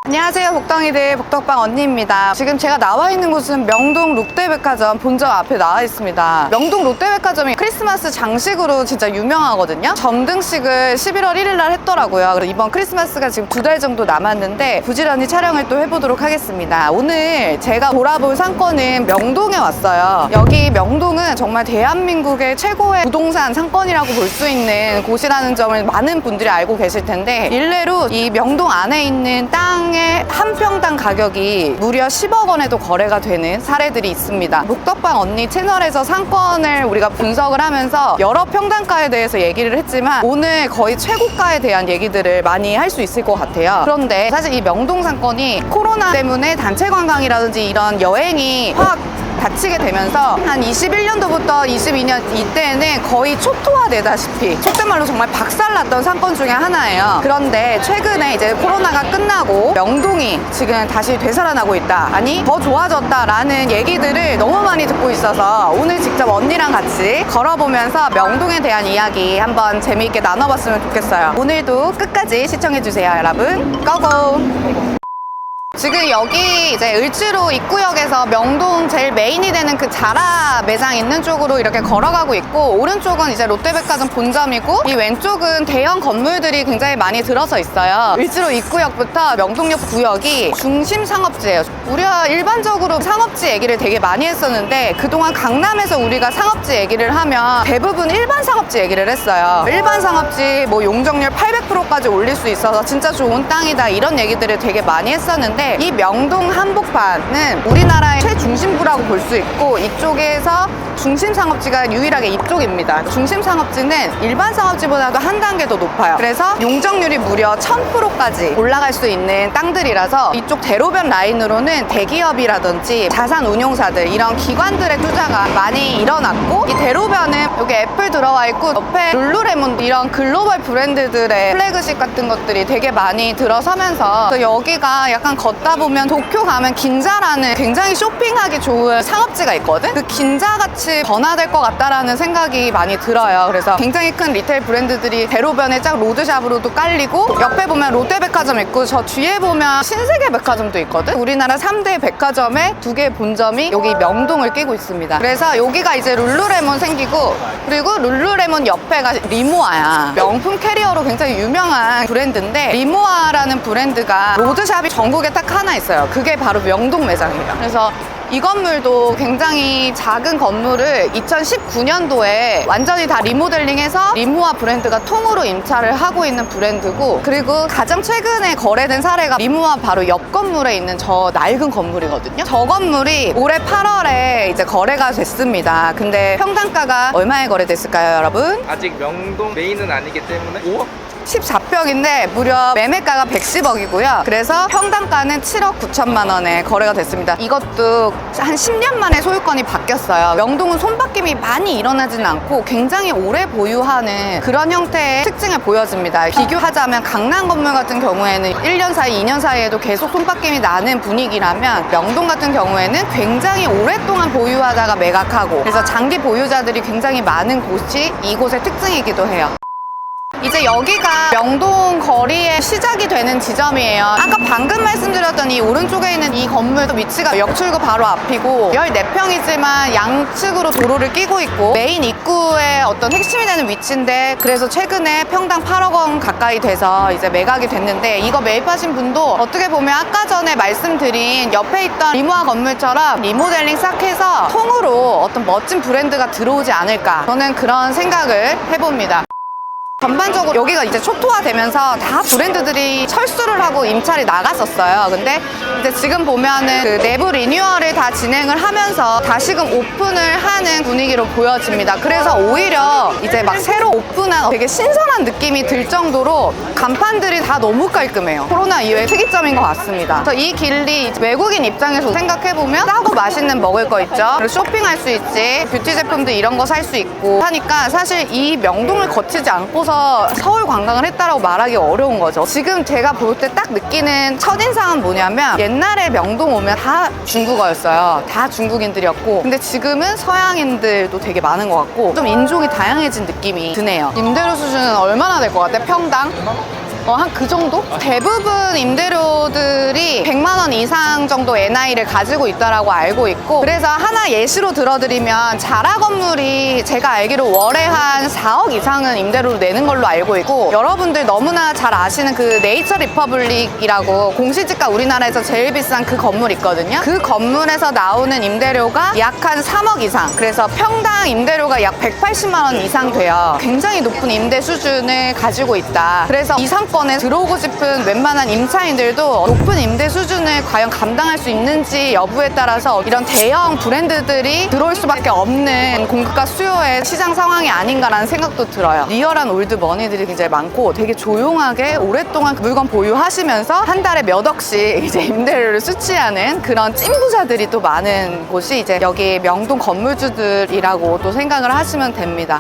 안녕하세요, 복덩이들, 복덕방 언니입니다. 지금 제가 나와 있는 곳은 명동 롯데백화점 본점 앞에 나와 있습니다. 명동 롯데백화점이 크리스마스 장식으로 진짜 유명하거든요. 점등식을 11월 1일 날 했더라고요. 그래서 이번 크리스마스가 지금 2달 정도 남았는데 부지런히 촬영을 또 해보도록 하겠습니다. 오늘 제가 돌아볼 상권은 명동에 왔어요. 여기 명동은 정말 대한민국의 최고의 부동산 상권이라고 볼 수 있는 곳이라는 점을 많은 분들이 알고 계실 텐데, 일례로 이 명동 안에 있는 땅의 한 평당 가격이 무려 10억 원에도 거래가 되는 사례들이 있습니다. 복덕방 언니 채널에서 상권을 우리가 분석을 하면서 여러 평당가에 대해서 얘기를 했지만 오늘 거의 최고가에 대한 얘기들을 많이 할 수 있을 것 같아요. 그런데 사실 이 명동 상권이 코로나 때문에 단체 관광이라든지 이런 여행이 확 닫히게 되면서 한 21년도부터 22년 이때는 거의 초토화되다시피, 속된 말로 정말 박살났던 상권 중에 하나예요. 그런데 최근에 이제 코로나가 끝나고 명동이 지금 다시 되살아나고 있다, 아니 더 좋아졌다라는 얘기들을 너무 많이 듣고 있어서 오늘 직접 언니랑 같이 걸어보면서 명동에 대한 이야기 한번 재미있게 나눠봤으면 좋겠어요. 오늘도 끝까지 시청해주세요, 여러분. 고고! 지금 여기 이제 을지로 입구역에서 명동 제일 메인이 되는 그 자라 매장 있는 쪽으로 이렇게 걸어가고 있고, 오른쪽은 이제 롯데백화점 본점이고, 이 왼쪽은 대형 건물들이 굉장히 많이 들어서 있어요. 을지로 입구역부터 명동역 구역이 중심 상업지예요. 우리가 일반적으로 상업지 얘기를 되게 많이 했었는데, 그동안 강남에서 우리가 상업지 얘기를 하면 대부분 일반 상업지 얘기를 했어요. 일반 상업지 뭐 용적률 800%까지 올릴 수 있어서 진짜 좋은 땅이다, 이런 얘기들을 되게 많이 했었는데, 이 명동 한복판은 우리나라의 최중심부라고 볼 수 있고, 이쪽에서 중심 상업지가 유일하게 이쪽입니다. 중심 상업지는 일반 상업지보다도 한 단계 더 높아요. 그래서 용적률이 무려 1000%까지 올라갈 수 있는 땅들이라서 이쪽 대로변 라인으로는 대기업이라든지 자산운용사들, 이런 기관들의 투자가 많이 일어났고, 이 대로변은 여기 애플 들어와 있고 옆에 룰루레몬, 이런 글로벌 브랜드들의 플래그십 같은 것들이 되게 많이 들어서면서, 여기가 약간 걷다 보면 도쿄 가면 긴자라는 굉장히 쇼핑하기 좋은 상업지가 있거든? 그 긴자같이 변화될 것 같다라는 생각이 많이 들어요. 그래서 굉장히 큰 리테일 브랜드들이 대로변에 쫙 로드샵으로도 깔리고, 옆에 보면 롯데백화점 있고 저 뒤에 보면 신세계백화점도 있거든? 우리나라 3대 백화점의 2개 본점이 여기 명동을 끼고 있습니다. 그래서 여기가 이제 룰루레몬 생기고, 그리고 룰루레몬 옆에가 리모아야. 명품 캐리어로 굉장히 유명한 브랜드인데, 리모아라는 브랜드가 로드샵이 전국에 딱 하나 있어요. 그게 바로 명동 매장이에요. 그래서 이 건물도 굉장히 작은 건물을 2019년도에 완전히 다 리모델링해서 리모아 브랜드가 통으로 임차를 하고 있는 브랜드고, 그리고 가장 최근에 거래된 사례가 리모아 바로 옆 건물에 있는 저 낡은 건물이거든요. 저 건물이 올해 8월에 이제 거래가 됐습니다. 근데 평당가가 얼마에 거래됐을까요, 여러분? 아직 명동 메인은 아니기 때문에 5억? 14평인데 무려 매매가가 110억이고요. 그래서 평당가는 7억 9천만 원에 거래가 됐습니다. 이것도 한 10년 만에 소유권이 바뀌었어요. 명동은 손바뀜이 많이 일어나지는 않고 굉장히 오래 보유하는 그런 형태의 특징을 보여줍니다. 비교하자면 강남 건물 같은 경우에는 1년 사이, 2년 사이에도 계속 손바뀜이 나는 분위기라면, 명동 같은 경우에는 굉장히 오랫동안 보유하다가 매각하고, 그래서 장기 보유자들이 굉장히 많은 곳이 이곳의 특징이기도 해요. 이제 여기가 명동 거리의 시작이 되는 지점이에요. 아까 방금 말씀드렸던 이 오른쪽에 있는 이 건물도 위치가 역출구 바로 앞이고 14평이지만 양측으로 도로를 끼고 있고 메인 입구의 어떤 핵심이 되는 위치인데, 그래서 최근에 평당 8억 원 가까이 돼서 이제 매각이 됐는데, 이거 매입하신 분도 어떻게 보면 아까 전에 말씀드린 옆에 있던 리모아 건물처럼 리모델링 싹 해서 통으로 어떤 멋진 브랜드가 들어오지 않을까, 저는 그런 생각을 해봅니다. 전반적으로 여기가 이제 초토화되면서 다 브랜드들이 철수를 하고 임차를 나갔었어요. 근데 이제 지금 보면은 그 내부 리뉴얼을 다 진행을 하면서 다시금 오픈을 하는 분위기로 보여집니다. 그래서 오히려 이제 막 새로 오픈한 되게 신선한 느낌이 들 정도로 간판들이 다 너무 깔끔해요. 코로나 이후의 특이점인 것 같습니다. 그래서 이 길이 외국인 입장에서 생각해보면 싸고 맛있는 먹을 거 있죠. 그리고 쇼핑할 수 있지, 뷰티 제품도 이런 거 살 수 있고 하니까 사실 이 명동을 거치지 않고 서울 관광을 했다라고 말하기 어려운 거죠. 지금 제가 볼 때 딱 느끼는 첫인상은 뭐냐면, 옛날에 명동 오면 다 중국어였어요. 다 중국인들이었고, 근데 지금은 서양인들도 되게 많은 것 같고 좀 인종이 다양해진 느낌이 드네요. 임대료 수준은 얼마나 될 것 같아? 평당? 한 그 정도? 대부분 임대료들이 건물이 100만 원 이상 정도 NI를 가지고 있다라고 알고 있고, 그래서 하나 예시로 들어드리면 자라 건물이 제가 알기로 월에 한 4억 이상은 임대료로 내는 걸로 알고 있고, 여러분들 너무나 잘 아시는 그 네이처 리퍼블릭이라고 공시지가 우리나라에서 제일 비싼 그 건물 있거든요. 그 건물에서 나오는 임대료가 약 한 3억 이상, 그래서 평당 임대료가 약 180만 원 이상 돼요. 굉장히 높은 임대 수준을 가지고 있다. 그래서 이 상권에 들어오고 싶은 웬만한 임차인들도 높은 임대 수준을 과연 감당할 수 있는지 여부에 따라서 이런 대형 브랜드들이 들어올 수밖에 없는 공급과 수요의 시장 상황이 아닌가라는 생각도 들어요. 리얼한 올드머니들이 굉장히 많고 되게 조용하게 오랫동안 그 물건 보유하시면서 한 달에 몇 억씩 이제 임대료를 수취하는 그런 찐부자들이 또 많은 곳이 이제 여기 명동 건물주들이라고 또 생각을 하시면 됩니다.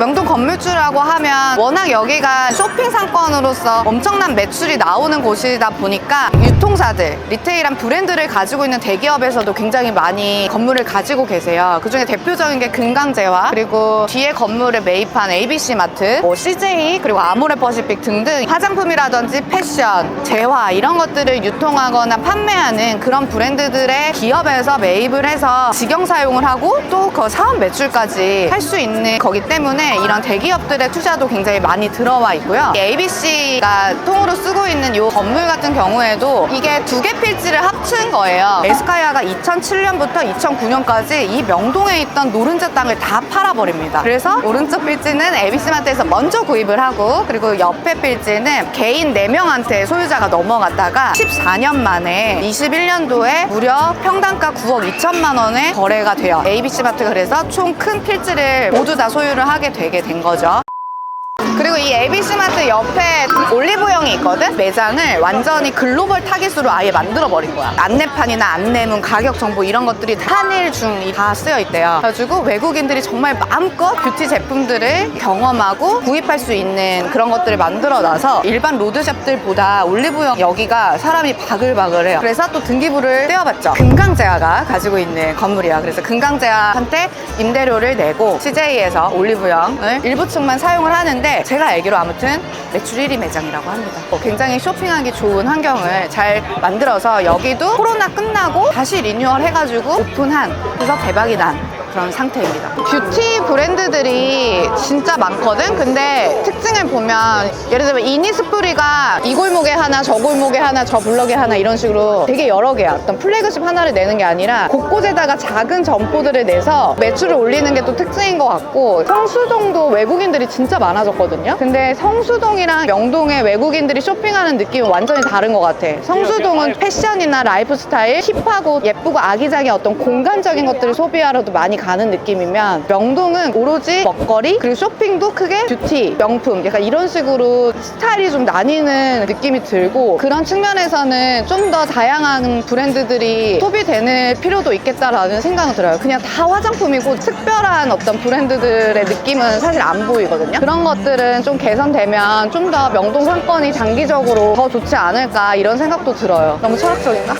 명동 건물주라고 하면 워낙 여기가 쇼핑 상권으로서 엄청난 매출이 나오는 곳이다 보니까 유통사들, 리테일한 브랜드를 가지고 있는 대기업에서도 굉장히 많이 건물을 가지고 계세요. 그중에 대표적인 게 금강제화, 그리고 뒤에 건물을 매입한 ABC마트, CJ, 그리고 아모레퍼시픽 등등 화장품이라든지 패션, 재화 이런 것들을 유통하거나 판매하는 그런 브랜드들의 기업에서 매입을 해서 직영 사용을 하고 또 그 사업 매출까지 할 수 있는 거기 때문에 이런 대기업들의 투자도 굉장히 많이 들어와 있고요. ABC가 통으로 쓰고 있는 이 건물 같은 경우에도 이게 두 개 필지를 합친 거예요. 에스카이아가 2007년부터 2009년까지 이 명동에 있던 노른자 땅을 다 팔아버립니다. 그래서 오른쪽 필지는 ABC마트에서 먼저 구입을 하고, 그리고 옆에 필지는 개인 4명한테 소유자가 넘어갔다가 14년 만에 21년도에 무려 평당가 9억 2천만 원에 거래가 돼요. ABC마트가 그래서 총 큰 필지를 모두 다 소유를 하게 되게 된 거죠. 그리고 이 ABC마트 옆에 올리브영이 있거든? 매장을 완전히 글로벌 타깃으로 아예 만들어버린 거야. 안내판이나 안내문, 가격 정보 이런 것들이 한일, 중이 다 쓰여 있대요. 그래가지고 외국인들이 정말 마음껏 뷰티 제품들을 경험하고 구입할 수 있는 그런 것들을 만들어놔서 일반 로드샵들보다 올리브영 여기가 사람이 바글바글해요. 그래서 또 등기부를 떼어봤죠. 금강제화가 가지고 있는 건물이야. 그래서 금강제화한테 임대료를 내고 CJ에서 올리브영을 일부 층만 사용을 하는데, 제가 알기로 아무튼 매출 1위 매장이라고 합니다. 굉장히 쇼핑하기 좋은 환경을 잘 만들어서 여기도 코로나 끝나고 다시 리뉴얼 해가지고 오픈한, 그래서 대박이 난 그런 상태입니다. 뷰티 브랜드들이 진짜 많거든? 근데 특징을 보면 예를 들면 이니스프리가 이 골목에 하나, 저 골목에 하나, 저 블럭에 하나 이런 식으로 되게 여러 개야. 어떤 플래그십 하나를 내는 게 아니라 곳곳에다가 작은 점포들을 내서 매출을 올리는 게 또 특징인 것 같고, 성수동도 외국인들이 진짜 많아졌거든요. 근데 성수동이랑 명동에 외국인들이 쇼핑하는 느낌은 완전히 다른 것 같아. 성수동은 패션이나 라이프 스타일, 힙하고 예쁘고 아기자기한 어떤 공간적인 것들을 소비하러도 많이 가는 느낌이면, 명동은 오로지 먹거리, 그리고 쇼핑도 크게 뷰티, 명품, 약간 이런 식으로 스타일이 좀 나뉘는 느낌이 들고, 그런 측면에서는 좀 더 다양한 브랜드들이 소비되는 필요도 있겠다라는 생각은 들어요. 그냥 다 화장품이고 특별한 어떤 브랜드들의 느낌은 사실 안 보이거든요. 그런 것들은 좀 개선되면 좀 더 명동 상권이 장기적으로 더 좋지 않을까 이런 생각도 들어요. 너무 철학적인가?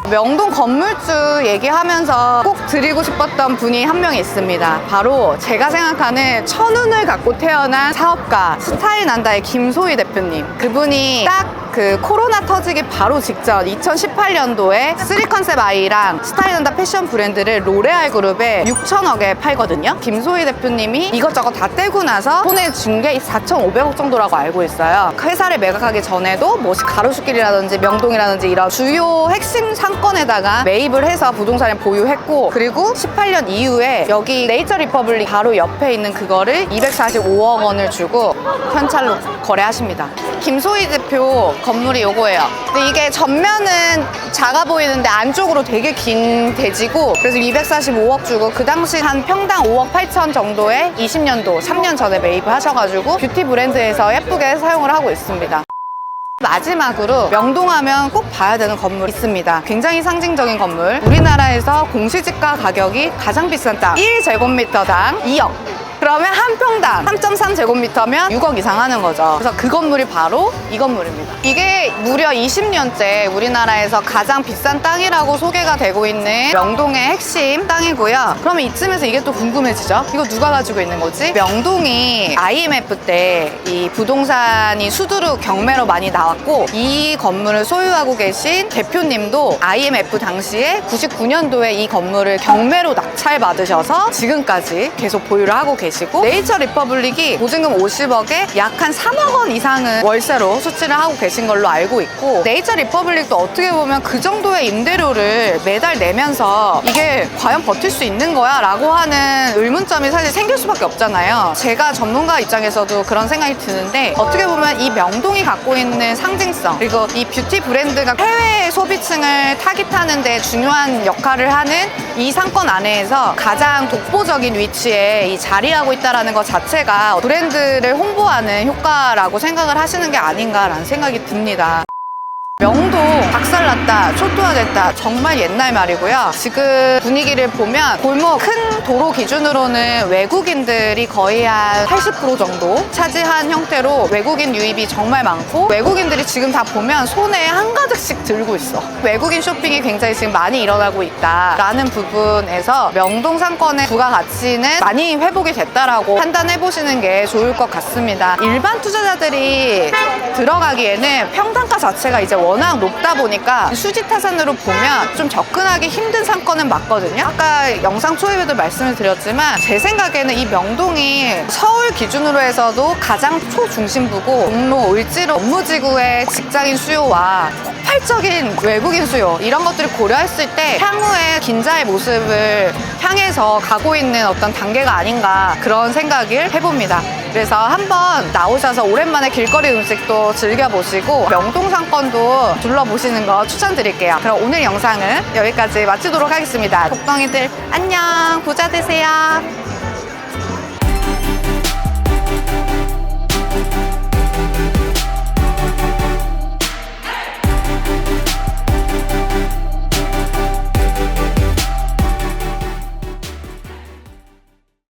명동 건물주 얘기하면서 꼭 드리고 싶었던 분이 한 명 있습니다. 바로 제가 생각하는 천운을 갖고 태어난 사업가, 스타일 난다의 김소희 대표님. 그분이 딱 그 코로나 터지기 바로 직전 2018년도에 3컨셉 아이랑 스타일 난다 패션 브랜드를 로레알 그룹에 6천억에 팔거든요. 김소희 대표님이 이것저것 다 떼고 나서 손에 준 게 4,500억 정도라고 알고 있어요. 회사를 매각하기 전에도 뭐 가로수길이라든지 명동이라든지 이런 주요 핵심 상권에다가 매입을 해서 부동산을 보유했고, 그리고 18년 이후에 여기 네이처 리퍼블릭 바로 옆에 있는 그거를 245억 원을 주고 현찰로 거래하십니다. 김소희 대표 건물이 요거예요. 근데 이게 전면은 작아 보이는데 안쪽으로 되게 긴 대지고, 그래서 245억 주고 그 당시 한 평당 5억 8천 정도에 20년도 3년 전에 매입을 하셔가지고 뷰티 브랜드에서 예쁘게 사용을 하고 있습니다. 마지막으로 명동하면 꼭 봐야 되는 건물 있습니다. 굉장히 상징적인 건물. 우리나라에서 공시지가 가격이 가장 비싼 땅 1제곱미터당 2억. 그러면 한 평당 3.3제곱미터면 6억 이상 하는 거죠. 그래서 그 건물이 바로 이 건물입니다. 이게 무려 20년째 우리나라에서 가장 비싼 땅이라고 소개가 되고 있는 명동의 핵심 땅이고요. 그러면 이쯤에서 이게 또 궁금해지죠? 이거 누가 가지고 있는 거지? 명동이 IMF 때 이 부동산이 수두룩 경매로 많이 나왔고, 이 건물을 소유하고 계신 대표님도 IMF 당시에 99년도에 이 건물을 경매로 낙찰받으셔서 지금까지 계속 보유를 하고 계시고, 네이처 리퍼블릭이 보증금 50억에 약 한 3억 원 이상은 월세로 수치를 하고 계신 걸로 알고 있고, 네이처 리퍼블릭도 어떻게 보면 그 정도의 임대료를 매달 내면서 이게 과연 버틸 수 있는 거야? 라고 하는 의문점이 사실 생길 수밖에 없잖아요. 제가 전문가 입장에서도 그런 생각이 드는데, 어떻게 보면 이 명동이 갖고 있는 상징성, 그리고 이 뷰티 브랜드가 해외 소비층을 타깃하는 데 중요한 역할을 하는 이 상권 안에서 가장 독보적인 위치에 이 자리하고 있다는 것 자체가 브랜드를 홍보하는 효과라고 생각을 하시는 게 아닌가라는 생각이 듭니다. 명동 박살났다, 초토화됐다, 정말 옛날 말이고요. 지금 분위기를 보면 골목 큰 도로 기준으로는 외국인들이 거의 한 80% 정도 차지한 형태로 외국인 유입이 정말 많고, 외국인들이 지금 다 보면 손에 한가득씩 들고 있어. 외국인 쇼핑이 굉장히 지금 많이 일어나고 있다라는 부분에서 명동 상권의 부가가치는 많이 회복이 됐다라고 판단해 보시는 게 좋을 것 같습니다. 일반 투자자들이 들어가기에는 평당가 자체가 이제 워낙 높다 보니까 수지 타산으로 보면 좀 접근하기 힘든 상권은 맞거든요. 아까 영상 초입에도 말씀을 드렸지만, 제 생각에는 이 명동이 서울 기준으로 해서도 가장 초중심부고, 종로, 을지로, 업무지구의 직장인 수요와 폭발적인 외국인 수요, 이런 것들을 고려했을 때 향후에 긴자의 모습을 향해서 가고 있는 어떤 단계가 아닌가, 그런 생각을 해봅니다. 그래서 한번 나오셔서 오랜만에 길거리 음식도 즐겨보시고 명동 상권도 둘러보시는 거 추천드릴게요. 그럼 오늘 영상은 여기까지 마치도록 하겠습니다. 복덩이들 안녕, 부자 되세요.